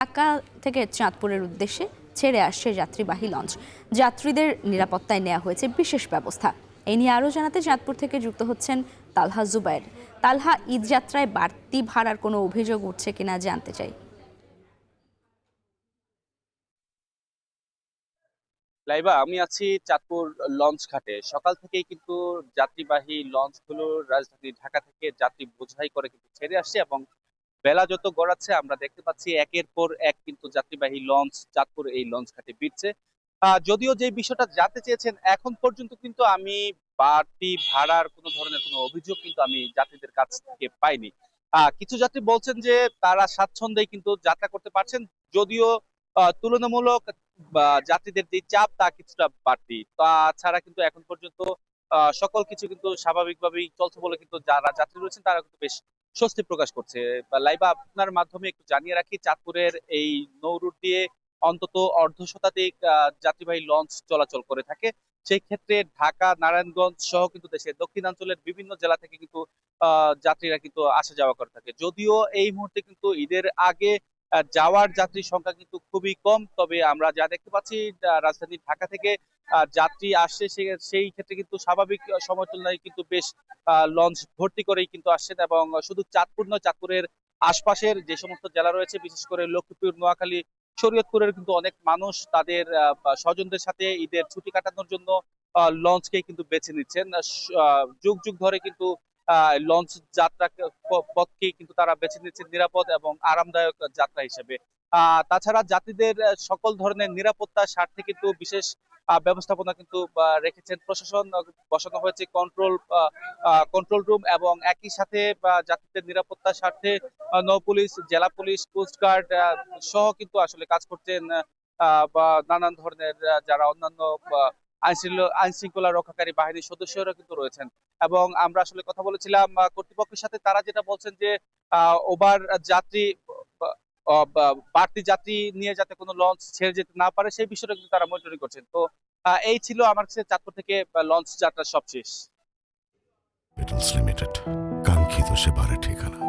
ঢাকা থেকে চাঁদপুরের উদ্দেশ্যে ছেড়ে আসছে যাত্রীবাহী লঞ্চ। যাত্রীদের নিরাপত্তায় নেওয়া হয়েছে বিশেষ ব্যবস্থা। এই নিয়ে আরও জানাতে চাঁদপুর থেকে যুক্ত হচ্ছেন তালহা জুবায়ের। তালহা, ঈদ যাত্রায় বাড়তি ভাড়ার কোনো অভিযোগ উঠছে কিনা জানতে চাই। লাইবা, আমি আছি চাঁদপুর লঞ্চ ঘাটে। সকাল থেকেই কিন্তু যাত্রীবাহী লঞ্চগুলো রাজধানী ঢাকা থেকে যাত্রী বোঝাই করে কিন্তু ছেড়ে আসছে এবং বেলা যত গড়াচ্ছে আমরা দেখতে পাচ্ছি একের পর এক কিন্তু যাত্রীবাহী লঞ্চ চাঁদপুর এই লঞ্চ ঘাটে ভিড়ছে। যদিও যে বিষয়টা জানতে চেয়েছেন, এখন পর্যন্ত কিন্তু আমি বাড়তি ভাড়ার কোনো ধরনের কোনো অভিযোগ কিন্তু আমি যাত্রীদের কাছ থেকে পাইনি। কিছু যাত্রী বলছেন যে তারা স্বাচ্ছন্দ্যে কিন্তু যাত্রা করতে পারছেন, যদিও তুলনামূলক যাত্রীদের যে চাপ তা কিছুটা বাড়তি। তাছাড়া কিন্তু এখন পর্যন্ত সকল কিছু কিন্তু স্বাভাবিকভাবেই চলছে বলে কিন্তু যারা যাত্রী রয়েছেন তারা কিন্তু বেশ স্বস্তি প্রকাশ করছে। লাইবা, আপনার মাধ্যমে একটু জানিয়ে রাখি, চাঁদপুরের এই নৌ রুট দিয়ে অন্তত অর্ধ শতাধিক যাত্রীবাহী লঞ্চ চলাচল করে থাকে। সেই ক্ষেত্রে ঢাকা, নারায়ণগঞ্জ সহ কিন্তু দেশের দক্ষিণাঞ্চলের বিভিন্ন জেলা থেকে কিন্তু যাত্রীরা কিন্তু আসা যাওয়া করে থাকে। যদিও এই মুহূর্তে কিন্তু ঈদের আগে যাওয়ার যাত্রীর সংখ্যা কিন্তু খুবই কম, তবে আমরা যা দেখতে পাচ্ছি রাজধানী ঢাকা থেকে যাত্রী আসছে, সেই ক্ষেত্রে কিন্তু স্বাভাবিক সময় তুলনায় কিন্তু বেশ লঞ্চ ভর্তি করেই কিন্তু আসছেন। এবং শুধু চাঁদপুর নয়, চাঁদপুরের আশপাশের যে সমস্ত জেলা রয়েছে, বিশেষ করে লক্ষ্মীপুর, নোয়াখালী, শরীয়তপুরের কিন্তু অনেক মানুষ তাদের স্বজনদের সাথে ঈদের ছুটি কাটানোর জন্য লঞ্চকে কিন্তু বেছে নিচ্ছেন। যুগ যুগ ধরে কিন্তু লঞ্চ যাত্রা পথকে কিন্তু তারা বেছে নিচ্ছেন নিরাপদ এবং আরামদায়ক যাত্রা হিসেবে। তাছাড়া যাত্রীদের সকল ধরনের নিরাপত্তার স্বার্থে কিন্তু বিশেষ ব্যবস্থাপনা কিন্তু রেখেছেন প্রশাসন। বসানো হয়েছে কন্ট্রোল রুম এবং একই সাথে যাত্রীদের নিরাপত্তার স্বার্থে নৌ পুলিশ, জেলা পুলিশ, কোস্টগার্ড সহ কিন্তু আসলে কাজ করছেন বা নানান ধরনের যারা অন্যান্য আইন শৃঙ্খলা রক্ষাকারী বাহিনীর সদস্যরা কিন্তু রয়েছেন। এবং আমরা আসলে কথা বলেছিলাম কর্তৃপক্ষের সাথে, তারা যেটা বলছেন যে ওভার যাত্রী বাড়তি যাত্রী নিয়ে যাতে কোনো লঞ্চ ছেড়ে যেতে না পারে সেই বিষয়টা কিন্তু তারা মনিটরিং করছেন। তো এই ছিল আমার কাছে চাঁদপুর থেকে লঞ্চ যাত্রার সবশেষ। লিমিটেড, কাঙ্ক্ষিত সেবারে ঠিকানা।